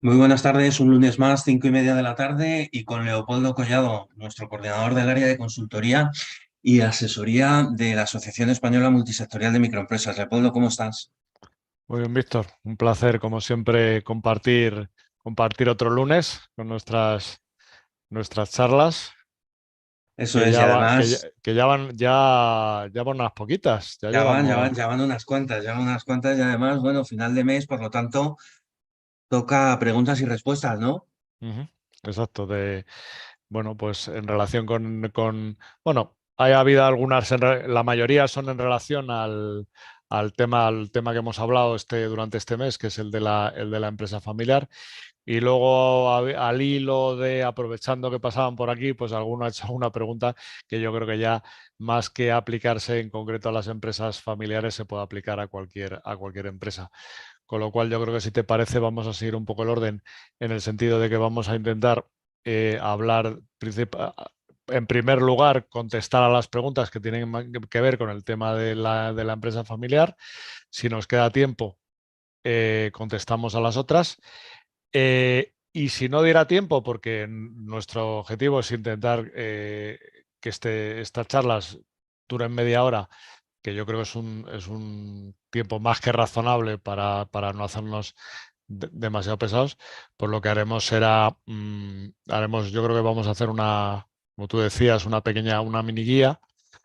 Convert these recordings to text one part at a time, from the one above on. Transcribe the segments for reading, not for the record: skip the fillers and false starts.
Muy buenas tardes, un lunes más, 5:30 de la tarde, y con Leopoldo Collado, nuestro coordinador del área de consultoría y asesoría de la Asociación Española Multisectorial de Microempresas. Leopoldo, ¿cómo estás? Muy bien, Víctor. Un placer, como siempre, compartir otro lunes con nuestras charlas, Eso es, y además que ya van unas poquitas. Ya llevamos. ya van unas cuantas, y además, bueno, final de mes, por lo tanto, toca preguntas y respuestas, ¿no? Ujú, exacto. Bueno, pues en relación bueno, ha habido algunas, la mayoría son en relación al tema que hemos hablado durante este mes, que es el de la empresa familiar. Y luego, al hilo de aprovechando que pasaban por aquí, pues alguno ha hecho una pregunta que yo creo que ya, más que aplicarse en concreto a las empresas familiares, se puede aplicar a cualquier empresa. Con lo cual, yo creo que, si te parece, vamos a seguir un poco el orden, en el sentido de que vamos a intentar hablar en primer lugar, contestar a las preguntas que tienen que ver con el tema de la empresa familiar. Si nos queda tiempo, contestamos a las otras. Y si no diera tiempo, porque nuestro objetivo es intentar que estas charlas duren media hora, que yo creo que es un tiempo más que razonable para no hacernos demasiado pesados. Pues lo que haremos será, yo creo que vamos a hacer como tú decías, una mini guía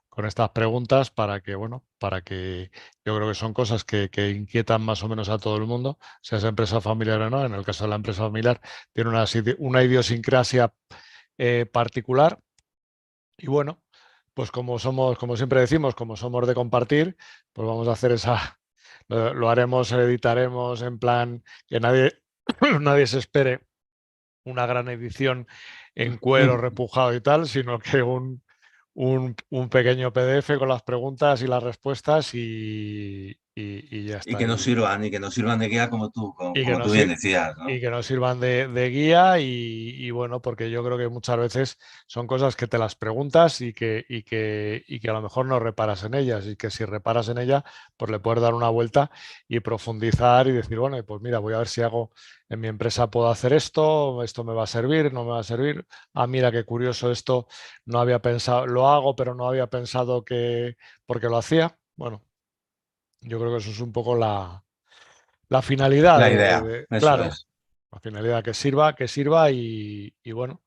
con estas preguntas, para que yo creo que son cosas que inquietan más o menos a todo el mundo, sea esa empresa familiar o no. En el caso de la empresa familiar, tiene una idiosincrasia particular. Y bueno, pues como siempre decimos, como somos de compartir, pues vamos a hacer lo haremos, editaremos en plan que nadie, nadie se espere una gran edición en cuero repujado y tal, sino que un pequeño PDF con las preguntas y las respuestas, y ya Y está. que nos sirvan, y que nos sirvan de guía como tú, como, Y que como tú nos, bien sir- decías, y ¿no? que nos sirvan de guía, y bueno, porque yo creo que muchas veces son cosas que te las preguntas, y que a lo mejor no reparas en ellas, y que si reparas en ella, pues le puedes dar una vuelta y profundizar y decir, bueno, pues mira, voy a ver si hago en mi empresa, puedo hacer esto me va a servir, no me va a servir. Ah, mira, qué curioso esto, no había pensado, lo hago, pero no había pensado que, porque lo hacía. Bueno, yo creo que eso es un poco la finalidad La idea, eso claro, es. la finalidad, que sirva, y bueno,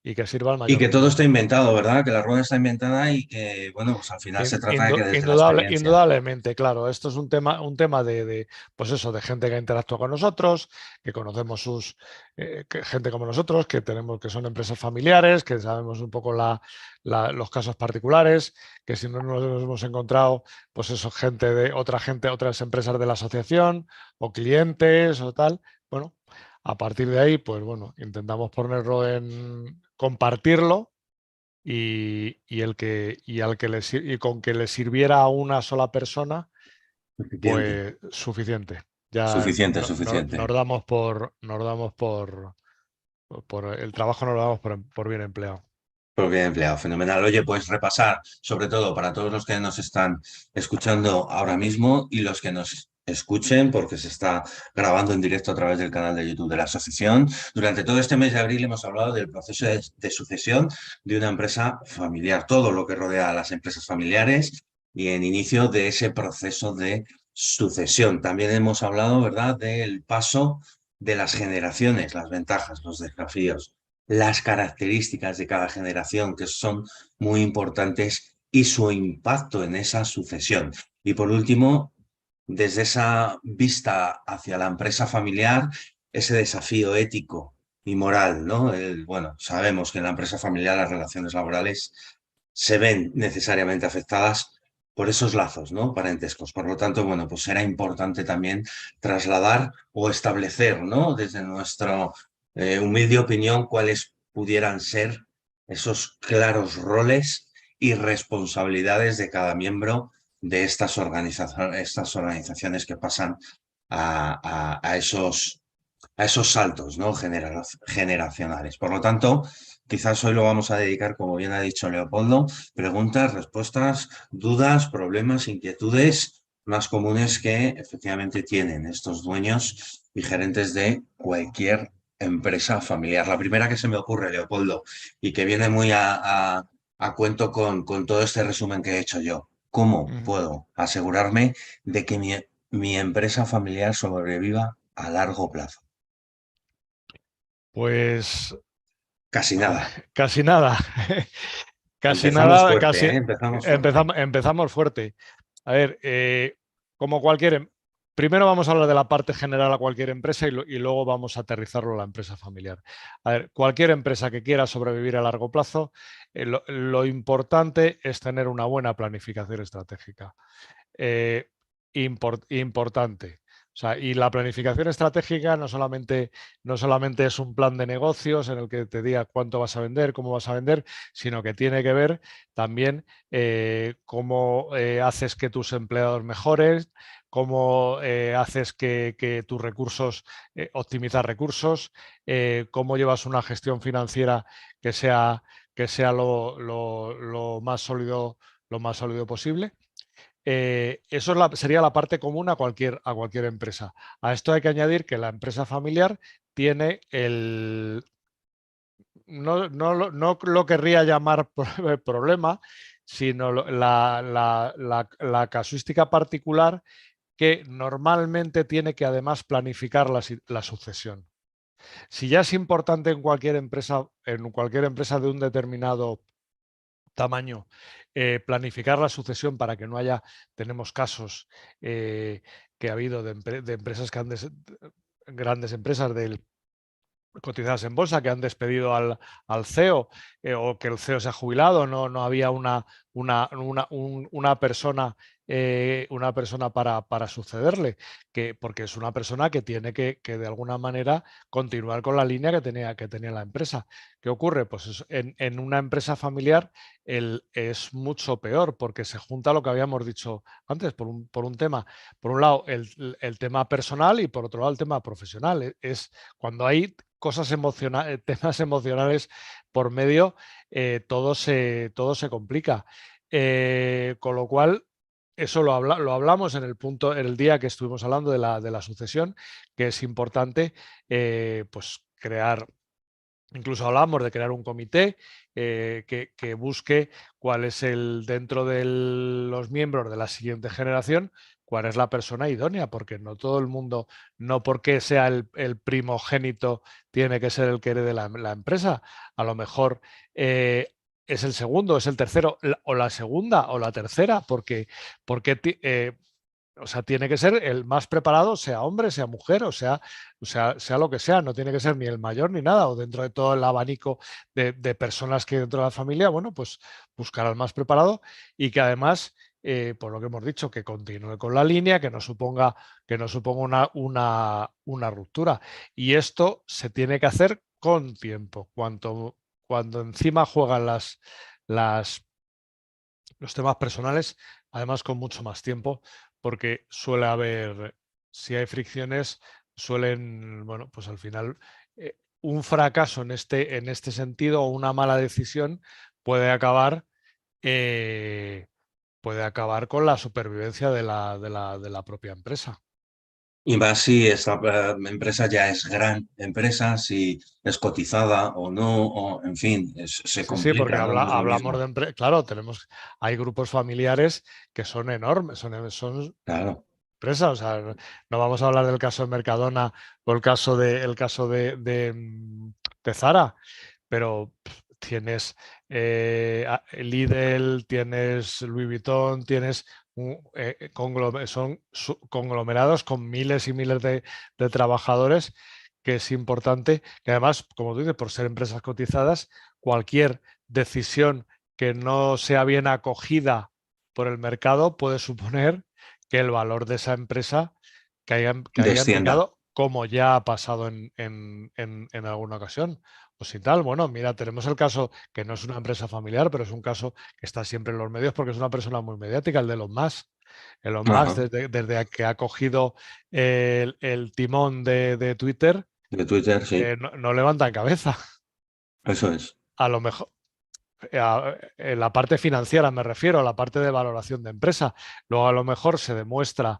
y que sirva al Y mayor que todo número. está inventado, ¿verdad? Que la rueda está inventada y que, bueno, pues al final se trata de que desde la experiencia. Indudablemente, claro, esto es un tema pues eso, de gente que interactúa con nosotros, que conocemos gente como nosotros, que son empresas familiares, que sabemos un poco los casos particulares, que si no nos hemos encontrado, pues eso, otras empresas de la asociación, o clientes o tal. Bueno, a partir de ahí, pues bueno, intentamos ponerlo compartirlo, y con que le sirviera a una sola persona, Suficiente, pues suficiente. Ya suficiente, suficiente. el trabajo, nos lo damos por bien empleado. Pues bien empleado, fenomenal. Oye, pues repasar, sobre todo para todos los que nos están escuchando ahora mismo y los que nos escuchen, porque se está grabando en directo a través del canal de YouTube de la asociación. Durante todo este mes de abril hemos hablado del proceso de sucesión de una empresa familiar, todo lo que rodea a las empresas familiares y en inicio de ese proceso de sucesión. También hemos hablado, ¿verdad?, del paso de las generaciones, las ventajas, los desafíos, las características de cada generación, que son muy importantes, y su impacto en esa sucesión. Y por último, desde esa vista hacia la empresa familiar, ese desafío ético y moral, ¿no? Bueno, sabemos que en la empresa familiar las relaciones laborales se ven necesariamente afectadas por esos lazos, ¿no?, parentescos. Por lo tanto, bueno, pues será importante también trasladar o establecer, ¿no?, desde nuestro humilde opinión, cuáles pudieran ser esos claros roles y responsabilidades de cada miembro de estas organizaciones que pasan a esos saltos, ¿no?, generacionales. Por lo tanto, quizás hoy lo vamos a dedicar, como bien ha dicho Leopoldo, preguntas, respuestas, dudas, problemas, inquietudes más comunes que efectivamente tienen estos dueños y gerentes de cualquier empresa familiar. La primera que se me ocurre, Leopoldo, y que viene muy a cuento con todo este resumen que he hecho yo. ¿Cómo Ujú. puedo asegurarme de que mi empresa familiar sobreviva a largo plazo? Pues Casi nada. casi nada. Casi Empezamos nada, fuerte, casi ¿eh? Empezamos fuerte. empezamos fuerte. A ver, como cualquier, primero vamos a hablar de la parte general a cualquier empresa y luego vamos a aterrizarlo a la empresa familiar. A ver, cualquier empresa que quiera sobrevivir a largo plazo, lo importante es tener una buena planificación estratégica. eh, Importante. O sea, y la planificación estratégica no solamente es un plan de negocios en el que te diga cuánto vas a vender, cómo vas a vender, sino que tiene que ver también cómo haces que tus empleados mejoren, cómo haces que tus recursos, optimizar recursos, cómo llevas una gestión financiera que sea lo más sólido posible. Eso es sería la parte común a cualquier empresa. A esto hay que añadir que la empresa familiar tiene no lo querría llamar problema, sino la casuística particular que normalmente tiene que además planificar la sucesión. Si ya es importante en cualquier empresa de un determinado tamaño, planificar la sucesión para que no haya, tenemos casos que ha habido de empresas grandes empresas cotizadas en bolsa que han despedido al CEO, o que el CEO se ha jubilado, no había una persona para sucederle, porque es una persona que tiene que de alguna manera continuar con la línea que tenía la empresa. ¿Qué ocurre? Pues en una empresa familiar es mucho peor porque se junta lo que habíamos dicho antes por un tema. Por un lado, el tema personal y por otro lado, el tema profesional. Es cuando hay cosas emocionales, temas emocionales por medio, todo se complica. Con lo cual, eso lo hablamos en en el día que estuvimos hablando de la sucesión, que es importante pues crear. Incluso hablamos de crear un comité que busque cuál es dentro de los miembros de la siguiente generación, cuál es la persona idónea, porque no todo el mundo, no porque sea el primogénito, tiene que ser el que herede la empresa. A lo mejor es el segundo, es el tercero, o la segunda o la tercera, porque o sea, tiene que ser el más preparado, sea hombre, sea mujer, sea lo que sea. No tiene que ser ni el mayor ni nada. O dentro de todo el abanico de personas que hay dentro de la familia, bueno, pues buscar al más preparado y que además, por lo que hemos dicho, que continúe con la línea, que no suponga una ruptura. Y esto se tiene que hacer con tiempo. Cuando encima juegan las los temas personales, además con mucho más tiempo, porque suele haber, si hay fricciones, suelen, bueno, pues al final un fracaso en este sentido o una mala decisión puede acabar, eh, puede acabar con la supervivencia de la propia empresa. Y más si esta empresa ya es gran empresa, si es cotizada o no, o en fin, se Sí, sí, porque complica, ¿no? No es lo hablamos mismo. claro, hay grupos familiares que son enormes, son Claro. empresa. O sea, no vamos a hablar del caso de Mercadona o el caso de Zara, pero tienes Lidl, tienes Louis Vuitton, tienes son conglomerados con miles y miles de trabajadores, que es importante que además, como tú dices, por ser empresas cotizadas, cualquier decisión que no sea bien acogida por el mercado puede suponer que el valor de esa empresa que haya en Descienda. picado, como ya ha pasado en alguna ocasión. O si tal, bueno, mira, tenemos el caso que no es una empresa familiar, pero es un caso que está siempre en los medios porque es una persona muy mediática, el de Elon Musk. Elon Musk, Ajá. desde que ha cogido el timón de Twitter, De Twitter, sí. no levanta cabeza. Eso es. A lo mejor, en la parte financiera me refiero, a la parte de valoración de empresa. Luego a lo mejor se demuestra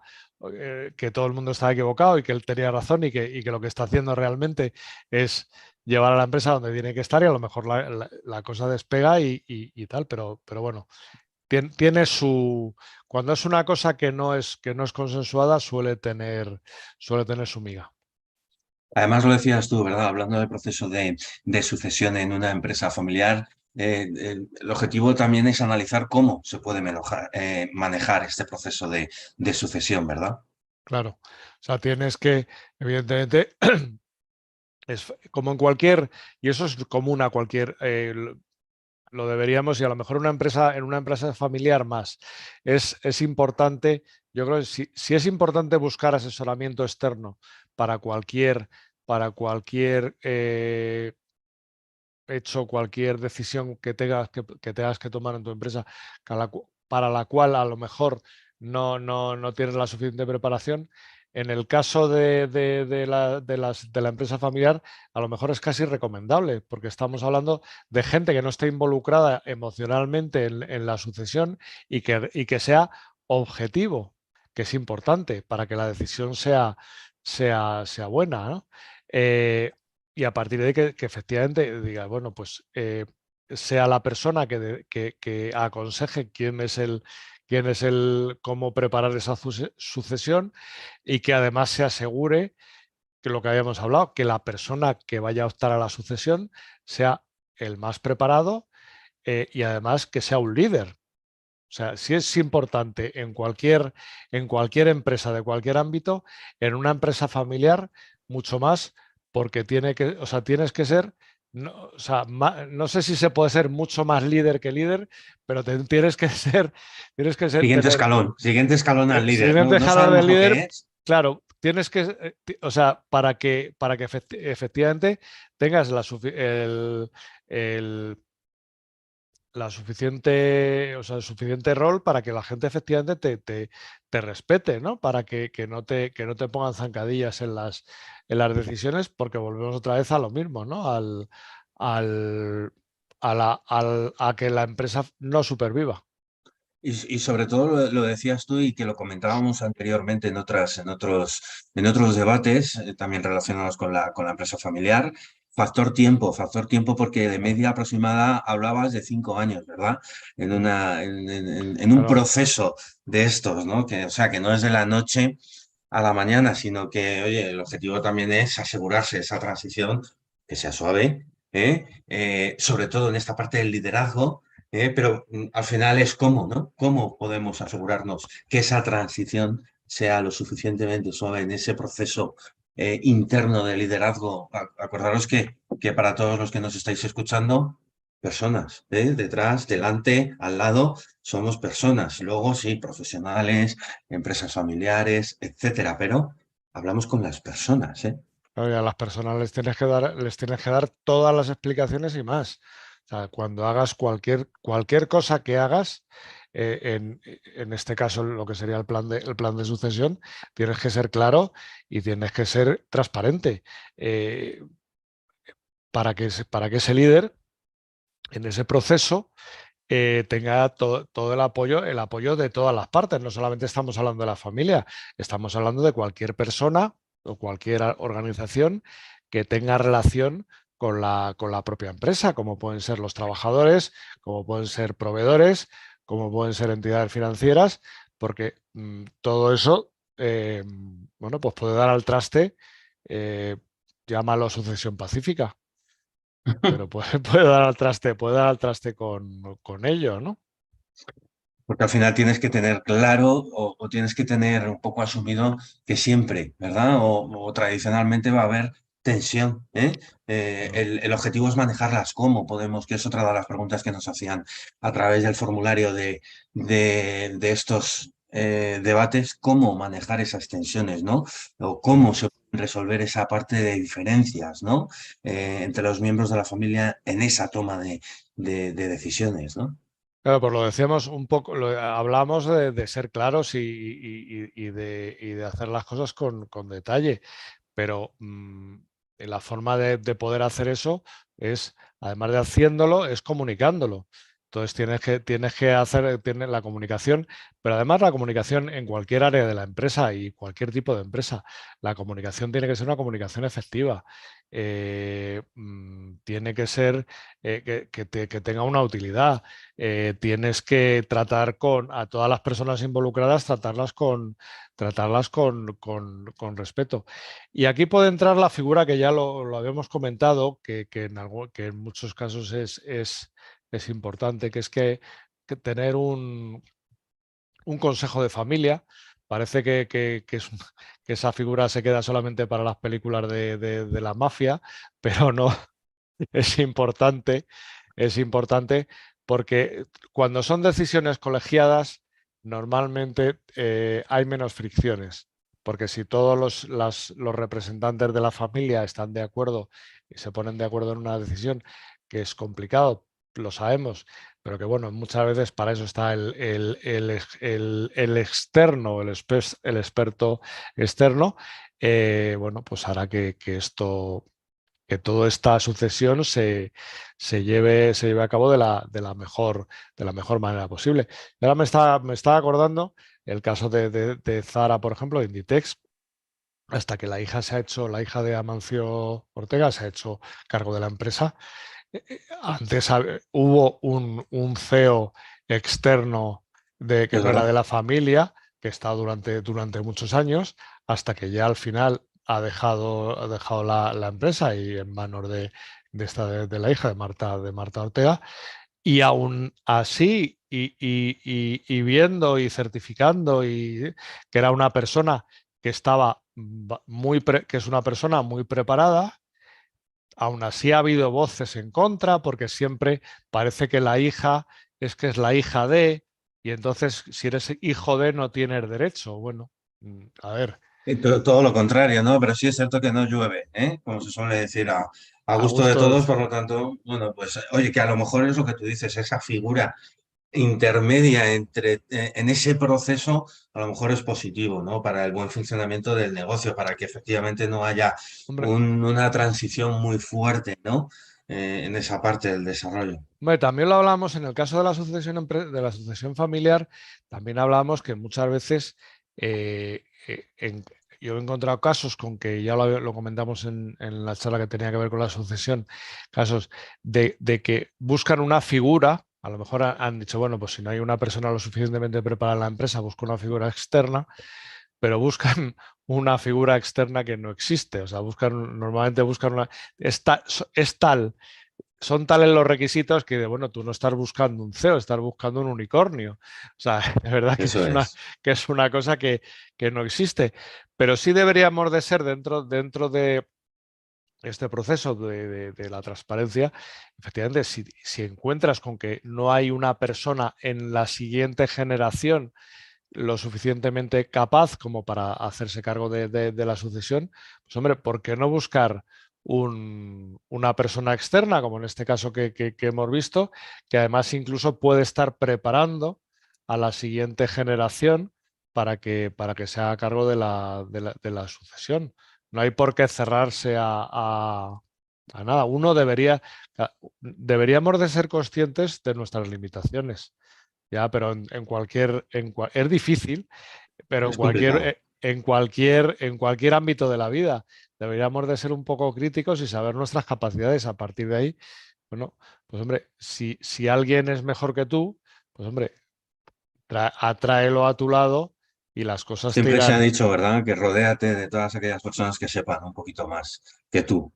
que todo el mundo está equivocado y que él tenía razón y que lo que está haciendo realmente es llevar a la empresa donde tiene que estar y a lo mejor la cosa despega y tal, pero bueno, tiene su... Cuando es una cosa que no es consensuada suele tener su miga. Además, lo decías tú, ¿verdad? Hablando del proceso de sucesión en una empresa familiar, el objetivo también es analizar cómo se puede manejar este proceso de sucesión, ¿verdad? Claro. O sea, tienes que, evidentemente, es como en cualquier, y eso es común a cualquier, lo deberíamos, y a lo mejor en una empresa familiar más, es importante, yo creo que si es importante buscar asesoramiento externo para cualquier hecho, cualquier decisión que tengas que tomar en tu empresa, para la cual a lo mejor no tienes la suficiente preparación. En el caso de la empresa familiar, a lo mejor es casi recomendable, porque estamos hablando de gente que no esté involucrada emocionalmente en la sucesión y que sea objetivo, que es importante para que la decisión sea buena, ¿no? Y a partir de ahí que efectivamente diga, bueno, pues sea la persona que aconseje quién es cómo preparar esa sucesión y que además se asegure que lo que habíamos hablado, que la persona que vaya a optar a la sucesión sea el más preparado y además que sea un líder. O sea, sí es importante en cualquier empresa de cualquier ámbito, en una empresa familiar, mucho más, porque o sea, tienes que ser, no, o sea, no sé si se puede ser mucho más líder que líder, pero tienes que ser, tener, Siguiente escalón al líder. sin No, no dejar de sabemos lo líder, que es. claro, tienes que, o sea, para que efectivamente tengas el, la suficiente, o sea, el suficiente rol para que la gente efectivamente te respete, ¿no? Para que no te pongan zancadillas en las decisiones, porque volvemos otra vez a lo mismo, ¿no? Al, a que la empresa no superviva. Y sobre todo lo decías tú y que lo comentábamos anteriormente en otros debates, también relacionados con la empresa familiar. Factor tiempo porque de media aproximada hablabas de 5 años, ¿verdad? En un Claro, proceso de estos, ¿no? Que, o sea, que no es de la noche a la mañana, sino que, oye, el objetivo también es asegurarse esa transición que sea suave, ¿eh? Sobre todo en esta parte del liderazgo. Pero al final es cómo, ¿no? ¿Cómo podemos asegurarnos que esa transición sea lo suficientemente suave en ese proceso interno de liderazgo? Acordaros que para todos los que nos estáis escuchando, personas, detrás, delante, al lado, somos personas. Luego sí, profesionales, empresas familiares, etcétera, pero hablamos con las personas, ¿eh? claro, y a las personas les tienes que dar todas las explicaciones y más. O sea, cuando hagas cualquier cosa que hagas, en este caso lo que sería el plan de sucesión, tienes que ser claro y tienes que ser transparente eh, para que ese líder en ese proceso tenga todo el apoyo de todas las partes. No solamente estamos hablando de la familia, estamos hablando de cualquier persona o cualquier organización que tenga relación con la propia empresa, como pueden ser los trabajadores, como pueden ser proveedores, como pueden ser entidades financieras, porque todo eso, bueno, pues puede dar al traste, eh, llámalo sucesión pacífica, pero puede dar al traste con ello, ¿no? Porque al final tienes que tener claro o tienes que tener un poco asumido que siempre, ¿verdad? O tradicionalmente va a haber tensión, ¿eh? No. El objetivo es manejarlas. ¿Cómo podemos? Que es otra de las preguntas que nos hacían a través del formulario de estos debates. ¿Cómo manejar esas tensiones, ¿no? O cómo se pueden resolver esa parte de diferencias, ¿no? Entre los miembros de la familia en esa toma de decisiones, ¿no? Claro, pues lo decíamos un poco, hablamos de ser claros y de hacer las cosas con detalle, pero la forma de poder hacer eso es además de haciéndolo, es comunicándolo. Entonces tienes que hacer la comunicación, pero además la comunicación en cualquier área de la empresa y cualquier tipo de empresa, la comunicación tiene que ser una comunicación efectiva. Tiene que ser que tenga una utilidad. Tienes que tratar a todas las personas involucradas, tratarlas con respeto. Y aquí puede entrar la figura que ya lo habíamos comentado, que en muchos casos es importante, que es que tener un consejo de familia. Parece que esa figura se queda solamente para las películas de la mafia, pero no, es importante porque cuando son decisiones colegiadas, normalmente hay menos fricciones. Porque si todos los representantes de la familia están de acuerdo y se ponen de acuerdo en una decisión, que es complicado, lo sabemos, pero que bueno, muchas veces para eso está el externo, el experto externo, bueno, pues hará que toda esta sucesión se lleve a cabo de la mejor manera posible. Y ahora me estaba acordando el caso de Zara, por ejemplo, de Inditex, hasta que la hija de Amancio Ortega se ha hecho cargo de la empresa. Antes hubo un CEO externo que Es no era verdad. de la familia, que está durante muchos años, hasta que ya al final ha dejado la empresa y en manos de la hija de Marta Ortega. Y aún así, y viendo y certificando que era una persona que estaba que es una persona muy preparada. Aún así ha habido voces en contra porque siempre parece que la hija es la hija de, y entonces si eres hijo de no tienes derecho. Bueno, a ver, Todo lo contrario, ¿no? Pero sí es cierto que no llueve, ¿eh? Como se suele decir, a a gusto de gusto, todos, por lo tanto, bueno, pues oye, que a lo mejor es lo que tú dices, esa figura intermedia en ese proceso, a lo mejor es positivo, ¿no? Para el buen funcionamiento del negocio, para que efectivamente no haya hombre, una transición muy fuerte, ¿no? En esa parte del desarrollo. hombre, también lo hablamos en el caso de la de la sucesión familiar, también hablamos que muchas veces eh, eh, en- yo he encontrado casos con que ya lo comentamos en la charla que tenía que ver con la sucesión, casos de que buscan una figura, a lo mejor han dicho, bueno, pues si no hay una persona lo suficientemente preparada en la empresa, busco una figura externa, pero buscan una figura externa que no existe, o sea, normalmente buscan es tal son tales los requisitos que, bueno, tú no estás buscando un CEO, estás buscando un unicornio. O sea, de verdad Eso es. que es una cosa que no existe. Pero sí deberíamos de ser dentro de este proceso de la transparencia, efectivamente, si encuentras con que no hay una persona en la siguiente generación lo suficientemente capaz como para hacerse cargo de la sucesión, pues hombre, ¿por qué no buscar una persona externa, como en este caso que hemos visto, que además incluso puede estar preparando a la siguiente generación para que se haga cargo de la sucesión? No hay por qué cerrarse a nada. Deberíamos de ser conscientes de nuestras limitaciones. Ya, pero es difícil, pero Es complicado. en cualquier ámbito de la vida deberíamos de ser un poco críticos y saber nuestras capacidades. A partir de ahí, bueno, pues hombre, si alguien es mejor que tú, pues hombre, atráelo a tu lado y las cosas te Siempre se ha irán. dicho, ¿verdad?, que rodéate de todas aquellas personas que sepan un poquito más que tú.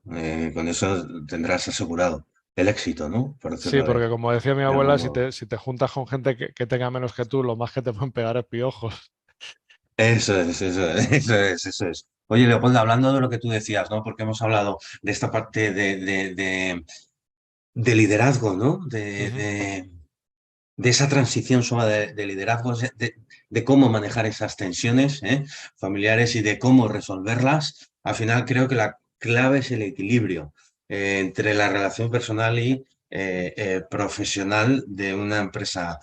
Con eso tendrás asegurado el éxito, ¿no? Por Sí, decirlo porque como decía mi de algún abuela, modo. si te juntas con gente que tenga menos que tú, lo más que te pueden pegar es piojos. Eso es, eso es, eso es, eso es. Oye, Leopoldo, hablando de lo que tú decías, ¿no? Porque hemos hablado de esta parte de liderazgo, ¿no? Ujú. De esa transición suave de liderazgo, de cómo manejar esas tensiones, familiares y de cómo resolverlas. Al final creo que la clave es el equilibrio entre la relación personal y profesional de una empresa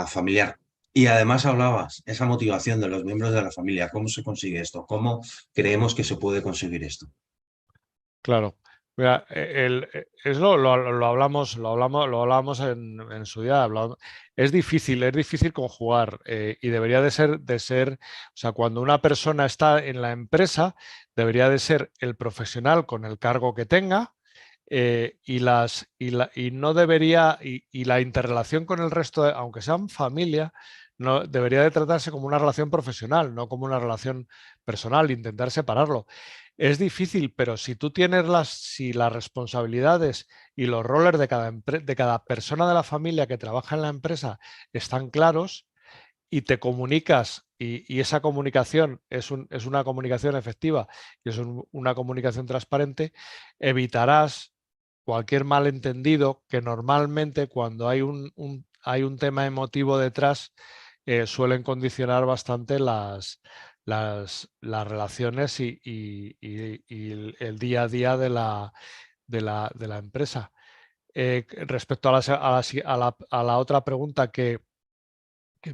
familiar. Y además hablabas, esa motivación de los miembros de la familia, ¿cómo se consigue esto? ¿Cómo creemos que se puede conseguir esto? Claro. Mira, lo hablamos en su día. Es difícil conjugar y debería de ser, o sea, cuando una persona está en la empresa, debería de ser el profesional con el cargo que tenga y no debería, y la interrelación con el resto, aunque sean familia, no, debería de tratarse como una relación profesional, no como una relación personal, intentar separarlo. Es difícil, pero si tú tienes si las responsabilidades y los roles de cada persona de la familia que trabaja en la empresa están claros y te comunicas y esa comunicación es una comunicación efectiva y es una comunicación transparente, evitarás cualquier malentendido que normalmente cuando hay un tema emotivo detrás suelen condicionar bastante las relaciones y el día a día de la empresa. Respecto a la otra pregunta que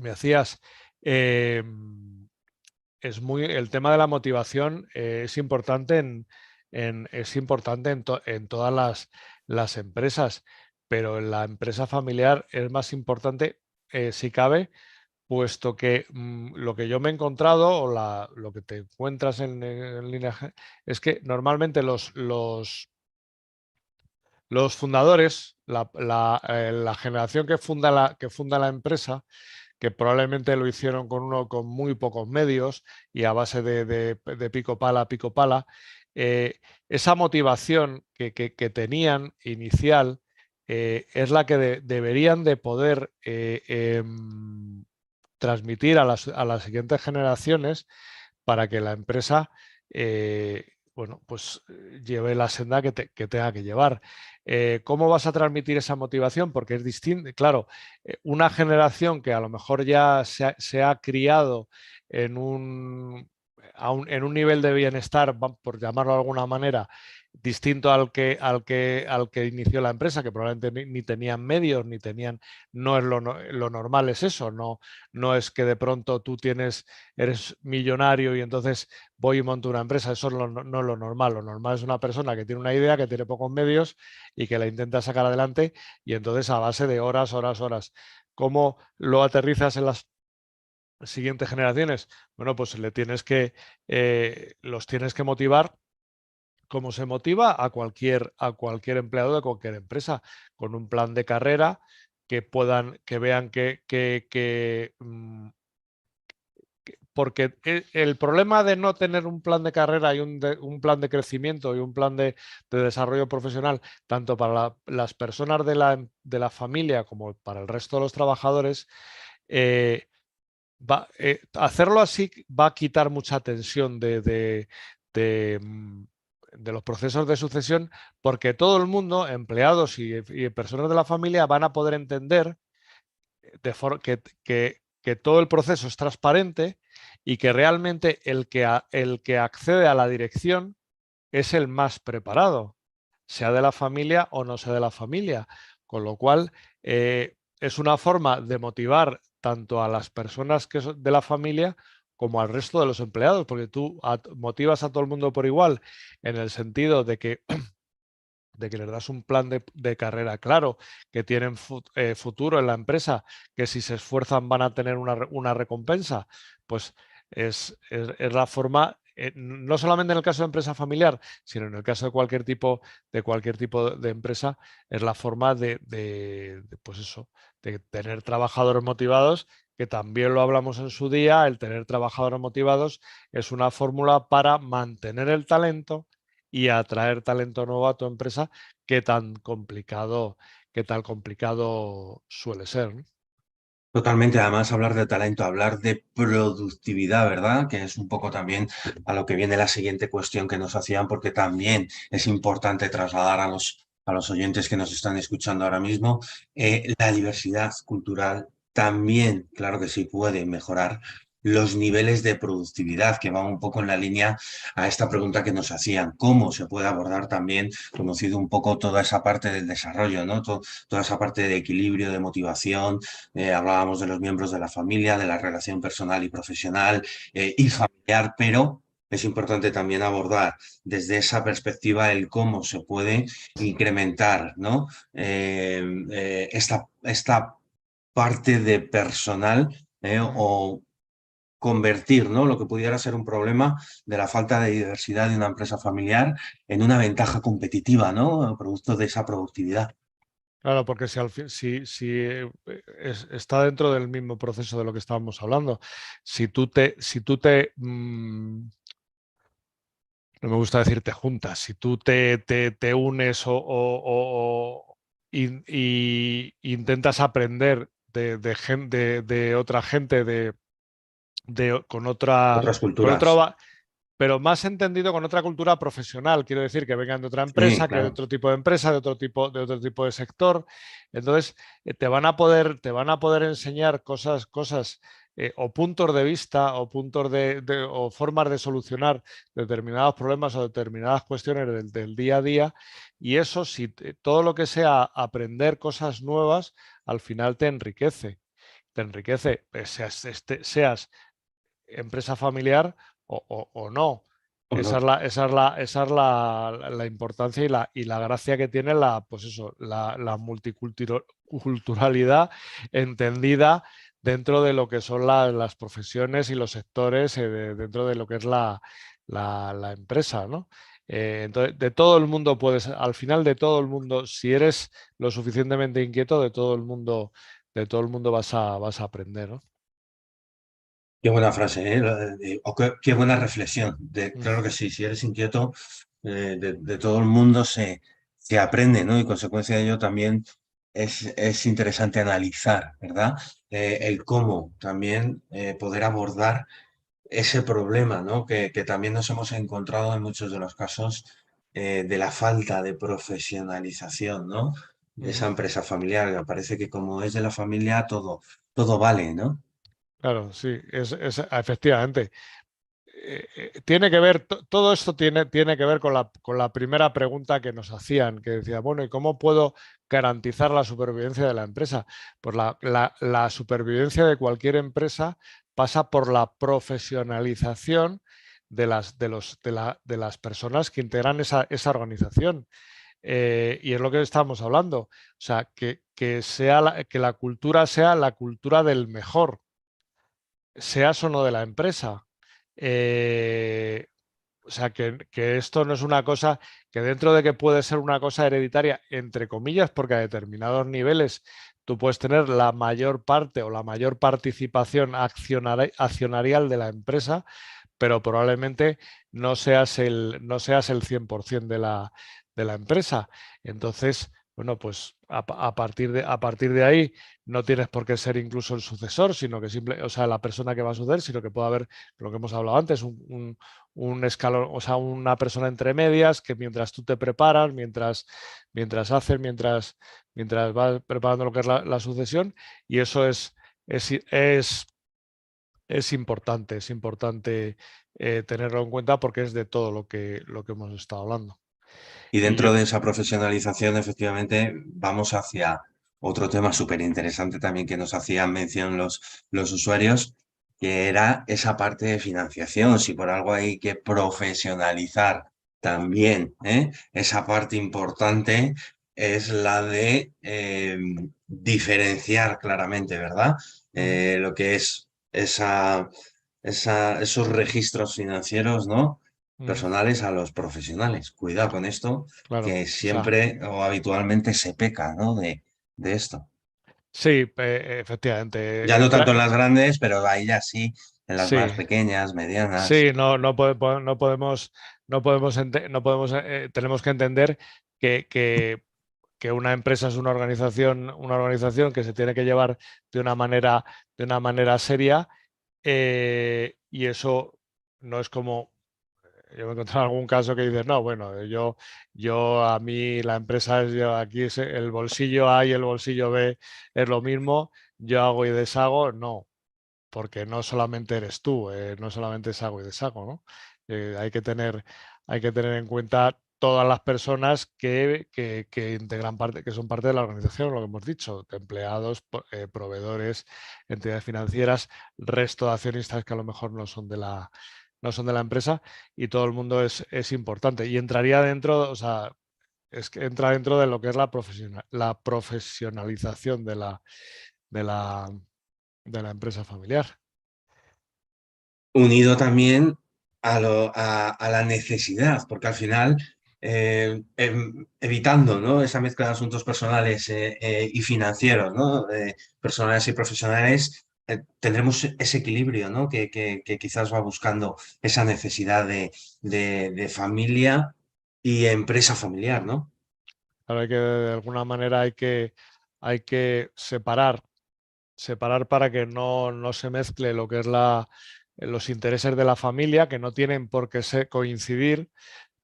me hacías, eh, el tema de la motivación es importante en todas las empresas, pero en la empresa familiar es más importante, si cabe, puesto que lo que yo me he encontrado o lo que te encuentras en línea es que normalmente los fundadores, la generación que funda la empresa, que probablemente lo hicieron con muy pocos medios y a base de pico pala, esa motivación que tenían inicial es la que deberían de poder transmitir a las siguientes generaciones para que la empresa bueno, pues lleve la senda que tenga que llevar. ¿Cómo vas a transmitir esa motivación? Porque es distinto, claro, una generación que a lo mejor ya se ha criado en en un nivel de bienestar, por llamarlo de alguna manera, distinto al que inició la empresa, que probablemente ni tenían medios, ni tenían, no es lo normal es eso, no es que de pronto tú eres millonario y entonces voy y monto una empresa, eso no es lo normal. Lo normal es una persona que tiene una idea, que tiene pocos medios y que la intenta sacar adelante y entonces a base de horas, horas, horas. ¿Cómo lo aterrizas en las siguientes generaciones? Bueno, pues los tienes que motivar como se motiva a cualquier empleado de cualquier empresa, con un plan de carrera que vean porque el problema de no tener un plan de carrera y un plan de crecimiento y un plan de desarrollo profesional, tanto para las personas de la familia como para el resto de los trabajadores, eh, hacerlo así va a quitar mucha tensión de, mm, de los procesos de sucesión, porque todo el mundo, empleados y personas de la familia, van a poder entender que todo el proceso es transparente y que realmente el que accede a la dirección es el más preparado, sea de la familia o no sea de la familia. Con lo cual, es una forma de motivar tanto a las personas que son de la familia como al resto de los empleados, porque tú motivas a todo el mundo por igual, en el sentido de que les das un plan de carrera claro, que tienen futuro en la empresa, que si se esfuerzan van a tener una recompensa, pues es la forma, no solamente en el caso de empresa familiar, sino en el caso de cualquier tipo de empresa, es la forma pues eso, de tener trabajadores motivados, que también lo hablamos en su día. El tener trabajadores motivados es una fórmula para mantener el talento y atraer talento nuevo a tu empresa, qué tan complicado suele ser, ¿no? Totalmente, además hablar de talento, hablar de productividad, ¿verdad? Que es un poco también a lo que viene la siguiente cuestión que nos hacían, porque también es importante trasladar a los oyentes que nos están escuchando ahora mismo, la diversidad cultural también, claro que sí, puede mejorar los niveles de productividad, que van un poco en la línea a esta pregunta que nos hacían, cómo se puede abordar también, conocido un poco toda esa parte del desarrollo, ¿no? Toda esa parte de equilibrio, de motivación. Hablábamos de los miembros de la familia, de la relación personal y profesional y familiar, pero es importante también abordar desde esa perspectiva el cómo se puede incrementar, ¿no? Esta parte de personal, o convertir, ¿no?, lo que pudiera ser un problema de la falta de diversidad de una empresa familiar en una ventaja competitiva, ¿no?, producto de esa productividad. Claro, porque si está dentro del mismo proceso de lo que estábamos hablando. No me gusta decir te juntas, si tú te unes y intentas aprender de otra gente, con otra, Otras culturas. pero más entendido con otra cultura profesional, quiero decir, que vengan de otra Sí, empresa, que de claro. otro tipo de empresa, de otro tipo de sector. Entonces, te van a poder enseñar cosas o puntos de vista o o formas de solucionar determinados problemas o determinadas cuestiones del día a día. Y eso, si todo lo que sea aprender cosas nuevas, al final te enriquece. Te enriquece, seas empresa familiar o no. ¿O Esa es no? la importancia y la gracia que tiene pues eso, la multiculturalidad entendida dentro de lo que son las profesiones y los sectores, dentro de lo que es la empresa, ¿no? Entonces, de todo el mundo al final de todo el mundo, si eres lo suficientemente inquieto, de todo el mundo vas a aprender, ¿no? Qué buena frase, ¿eh? O qué buena reflexión. Mm. Claro que sí, si eres inquieto, de todo el mundo se aprende, ¿no? Y consecuencia de ello también es interesante analizar, ¿verdad? El cómo también poder abordar ese problema, ¿no? Que también nos hemos encontrado en muchos de los casos, de la falta de profesionalización, ¿no? De esa Ujú. empresa familiar, que parece que como es de la familia, todo vale, ¿no? Claro, sí, efectivamente. Tiene que ver, todo esto tiene que ver con la primera pregunta que nos hacían, que decía, bueno, ¿y cómo puedo garantizar la supervivencia de la empresa? Pues la supervivencia de cualquier empresa pasa por la profesionalización de las personas que integran esa organización. Y es lo que estamos hablando. O sea, que la cultura sea la cultura del mejor, seas o no de la empresa. Eh, o sea, que esto no es una cosa que, dentro de que puede ser una cosa hereditaria, entre comillas, porque a determinados niveles tú puedes tener la mayor parte o la mayor participación accionarial de la empresa, pero probablemente no seas el 100% de la empresa. Entonces, bueno, pues a partir de ahí no tienes por qué ser incluso el sucesor, sino que o sea, la persona que va a suceder, sino que puede haber lo que hemos hablado antes, un escalón, o sea, una persona entre medias que, mientras tú te preparas, mientras vas preparando lo que es la sucesión, y eso es, es, es importante tenerlo en cuenta, porque es de todo lo que hemos estado hablando. Y Y yo, dentro de esa profesionalización, efectivamente, vamos hacia otro tema súper interesante también que nos hacían mención los usuarios, que era esa parte de financiación. Si por algo hay que profesionalizar también, esa parte importante es la de diferenciar claramente, ¿verdad? Ujú. Lo que es esos registros financieros, ¿no?, Ujú. personales a los profesionales. Cuidado con esto, Claro, que o sea, siempre o habitualmente se peca, ¿no?, de esto. sí, efectivamente. Ya no tanto en las grandes, pero ahí ya sí, en las más Sí, pequeñas, medianas. sí, tenemos que entender que una empresa es una organización que se tiene que llevar de una manera seria, y eso no es como. Yo me he encontrado algún caso que dices, no, bueno, a mí la empresa aquí es el bolsillo A y el bolsillo B es lo mismo, yo hago y deshago. No, porque no solamente eres tú, no solamente es hago y deshago, ¿no? Hay que tener en cuenta todas las personas que integran parte, que son parte de la organización, lo que hemos dicho, de empleados, proveedores, entidades financieras, resto de accionistas que a lo mejor no son no son de la empresa, y todo el mundo es importante. Y entraría dentro, o sea, es que entra dentro de lo que es la profesionalización de la, de la empresa familiar. Unido también a la necesidad, porque al final, evitando, ¿no?, esa mezcla de asuntos personales y financieros, ¿no?, personales y profesionales, tendremos ese equilibrio, ¿no?, que quizás va buscando esa necesidad de familia y empresa familiar, ¿no? Claro, de alguna manera hay que separar para que no se mezcle lo que es los intereses de la familia, que no tienen por qué coincidir,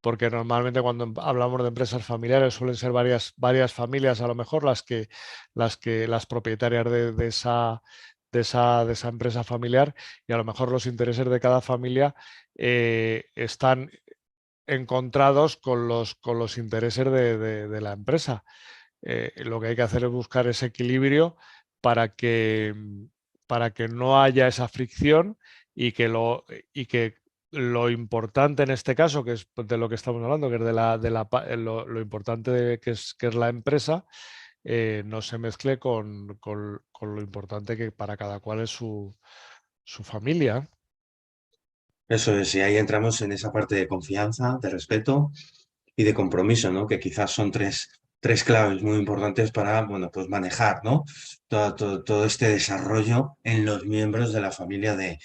porque normalmente cuando hablamos de empresas familiares suelen ser varias familias a lo mejor las propietarias de esa empresa familiar, y a lo mejor los intereses de cada familia están encontrados con los intereses de la empresa. Lo que hay que hacer es buscar ese equilibrio para que, para que no haya esa fricción, y y que lo importante en este caso, que es de lo que estamos hablando, que es lo importante que es la empresa, no se mezcle con lo importante que para cada cual es su familia. Eso es, y ahí entramos en esa parte de confianza, de respeto y de compromiso, ¿no? Que quizás son tres claves muy importantes para, bueno, pues manejar, ¿no?, todo este desarrollo en los miembros de la familia de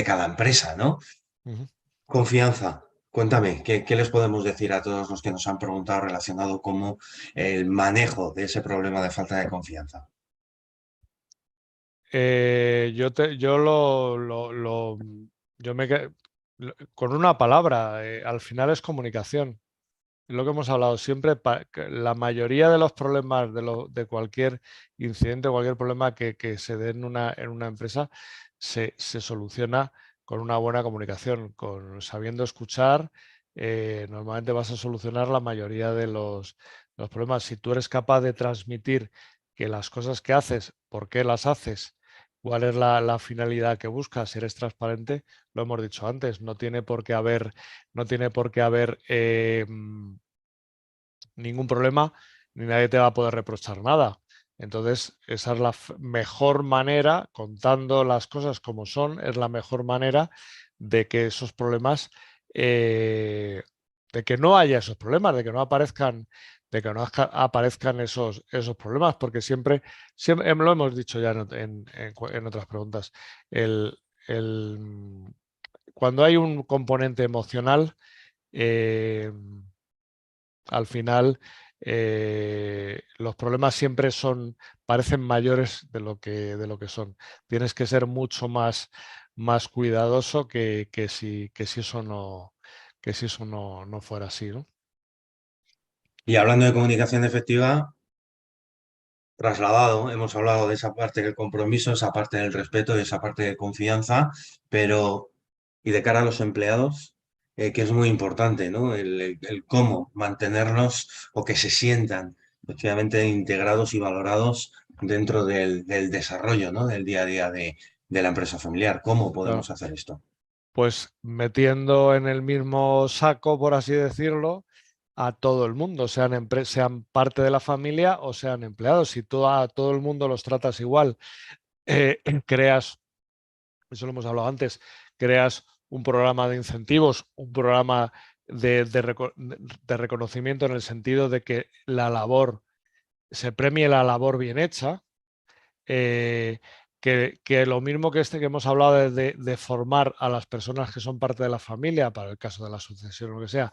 cada empresa, ¿no? Ujú. Confianza. Cuéntame, ¿qué les podemos decir a todos los que nos han preguntado relacionado con el manejo de ese problema de falta de confianza? Yo yo con una palabra, al final es comunicación. Es lo que hemos hablado siempre. Que la mayoría de los problemas de cualquier incidente, cualquier problema que se dé en una empresa, se soluciona con una buena comunicación, sabiendo escuchar. Normalmente vas a solucionar la mayoría de los problemas. Si tú eres capaz de transmitir que las cosas que haces, por qué las haces, cuál es la finalidad que buscas, si eres transparente, lo hemos dicho antes, no tiene por qué haber ningún problema, ni nadie te va a poder reprochar nada. Entonces, esa es la mejor manera, contando las cosas como son, es la mejor manera de que esos problemas, de que no haya esos problemas, de que no aparezcan esos problemas, porque siempre lo hemos dicho ya en otras preguntas. el, el, Cuando hay un componente emocional, eh, al final los problemas siempre parecen mayores de lo que son. Tienes que ser mucho más cuidadoso que si eso no fuera así, ¿no? Y hablando de comunicación efectiva, trasladado, hemos hablado de esa parte del compromiso, esa parte del respeto y esa parte de confianza, pero y de cara a los empleados, que es muy importante, ¿no? El cómo mantenerlos o que se sientan efectivamente integrados y valorados dentro del desarrollo, ¿no?, del día a día de la empresa familiar. ¿Cómo Claro. podemos hacer esto? Pues metiendo en el mismo saco, por así decirlo, a todo el mundo, sean parte de la familia o sean empleados. Si tú a todo el mundo los tratas igual, creas, eso lo hemos hablado antes, creas un programa de incentivos, un programa de reconocimiento, en el sentido de que se premie la labor bien hecha. Que lo mismo que hemos hablado de formar a las personas que son parte de la familia, para el caso de la sucesión o lo que sea,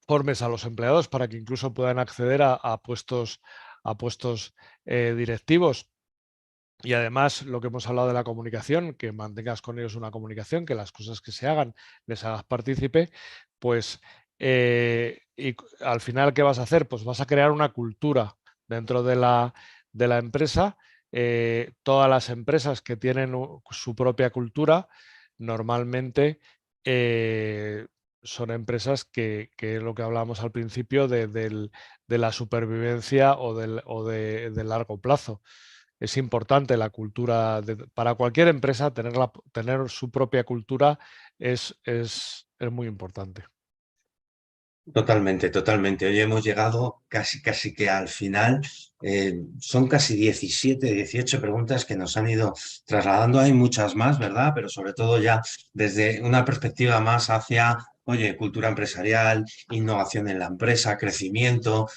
formes a los empleados para que incluso puedan acceder a puestos directivos. Y además, lo que hemos hablado de la comunicación, que mantengas con ellos una comunicación, que las cosas que se hagan les hagas partícipe, pues al final, ¿qué vas a hacer? Pues vas a crear una cultura dentro de la empresa. Todas las empresas que tienen su propia cultura, normalmente son empresas que es lo que hablábamos al principio de la supervivencia o de largo plazo. es importante la cultura, para cualquier empresa tener su propia cultura es muy importante. Totalmente, totalmente. Hoy hemos llegado casi que al final. Son casi 17, 18 preguntas que nos han ido trasladando. Hay muchas más, ¿verdad? Pero sobre todo ya desde una perspectiva más hacia, oye, cultura empresarial, innovación en la empresa, crecimiento,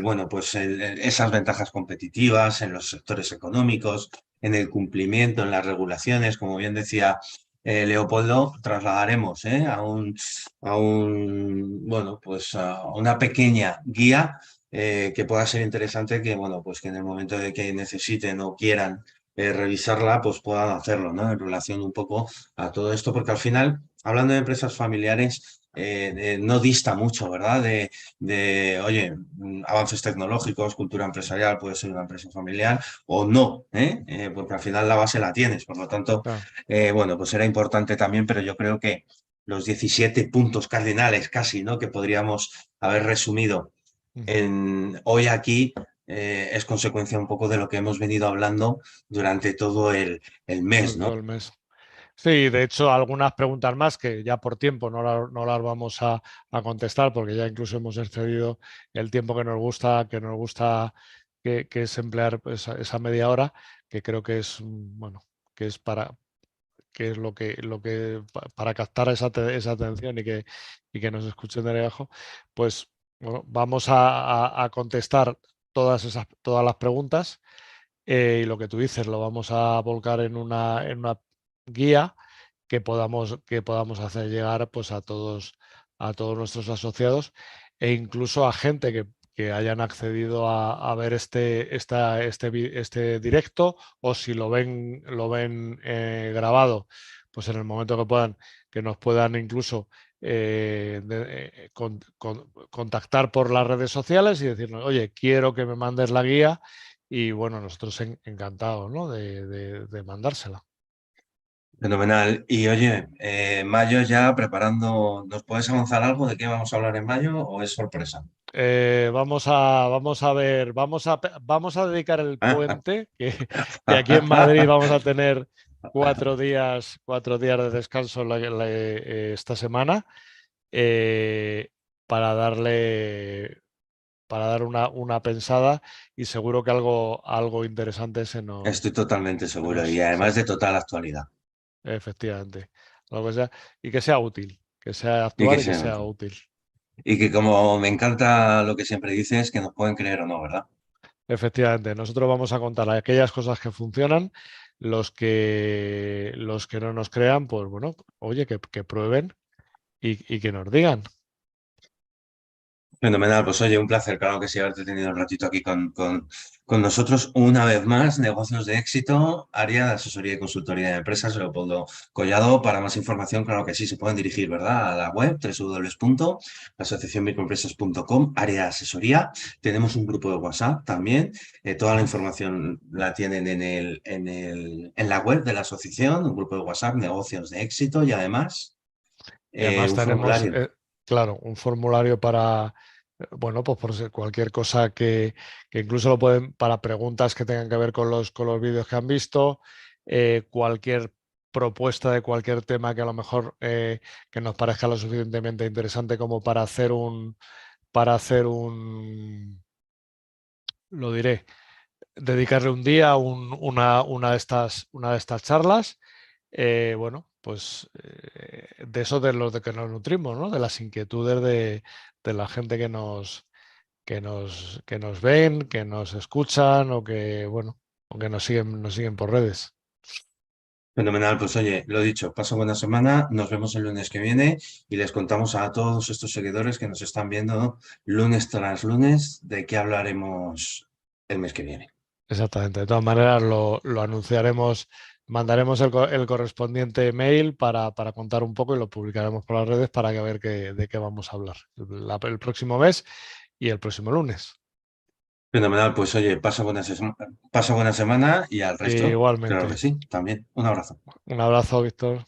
bueno, pues esas ventajas competitivas en los sectores económicos, en el cumplimiento, en las regulaciones, como bien decía Leopoldo, trasladaremos bueno, pues a una pequeña guía que pueda ser interesante que, bueno, pues que en el momento de que necesiten o quieran revisarla, pues puedan hacerlo, ¿no? En relación un poco a todo esto, porque al final, hablando de empresas familiares, no dista mucho, ¿verdad? Oye, avances tecnológicos, cultura empresarial, puede ser una empresa familiar o no, porque al final la base la tienes, por lo tanto, Claro. bueno, pues era importante también, pero yo creo que los 17 puntos cardinales casi, ¿no? Que podríamos haber resumido hoy aquí es consecuencia un poco de lo que hemos venido hablando durante todo el mes, Todo ¿no? el mes. Sí, de hecho, algunas preguntas más que ya por tiempo no las vamos a contestar porque ya incluso hemos excedido el tiempo que es emplear esa media hora, que creo que es, bueno, que es que es para captar esa atención y que nos escuchen de lejos, pues bueno, vamos a contestar todas las preguntas y lo que tú dices lo vamos a volcar en una guía que podamos hacer llegar pues a todos nuestros asociados e incluso a gente que hayan accedido a ver este directo o si lo ven grabado, pues en el momento que puedan, que nos puedan incluso contactar por las redes sociales y decirnos, oye, quiero que me mandes la guía y bueno, nosotros encantados, ¿no? de mandársela. Fenomenal. Y oye, mayo ya preparando, ¿nos puedes avanzar algo de qué vamos a hablar en mayo o es sorpresa? Vamos a ver, vamos a dedicar el puente, que aquí en Madrid vamos a tener 4 días de descanso esta semana, eh, para para dar una pensada y seguro que algo interesante Estoy totalmente seguro y se además de nos- total actualidad. efectivamente, algo y que sea útil, que sea Y que actual y que sea sea útil. útil. Y que como me encanta lo que siempre dices, que nos pueden creer o no, ¿verdad? Efectivamente, nosotros vamos a contar aquellas cosas que funcionan, los que no nos crean, pues bueno, oye, que prueben y que nos digan. Fenomenal, pues oye, un placer, claro que sí, haberte tenido un ratito aquí con nosotros. Una vez más, negocios de éxito, área de asesoría y consultoría de empresas, Leopoldo Collado. Para más información, claro que sí, se pueden dirigir, ¿verdad? A la web, www.asociacionmicroempresas.com, área de asesoría. Tenemos un grupo de WhatsApp también. Toda la Ujú. información la tienen en la web de la asociación, un grupo de WhatsApp, negocios de éxito y además Y además un tenemos, formulario. claro, un formulario para, bueno, pues por cualquier cosa que incluso lo pueden, para preguntas que tengan que ver con los vídeos que han visto, cualquier propuesta de cualquier tema que a lo mejor que nos parezca lo suficientemente interesante como para hacer lo diré, dedicarle un día una de estas charlas. Bueno, pues de eso de los de que nos nutrimos, ¿no? De las inquietudes de la gente que nos ven, que nos escuchan o que, bueno, o que nos siguen por redes. Fenomenal, pues oye, lo dicho, paso buena semana, nos vemos el lunes que viene y les contamos a todos estos seguidores que nos están viendo lunes tras lunes de qué hablaremos el mes que viene. Exactamente. De todas maneras, lo anunciaremos, mandaremos el correspondiente mail para contar un poco y lo publicaremos por las redes para que ver de qué vamos a hablar el próximo mes y el próximo lunes. Fenomenal, pues oye, pasa buena semana y al resto, claro Igualmente. que sí, también. Un abrazo. Un abrazo, Víctor.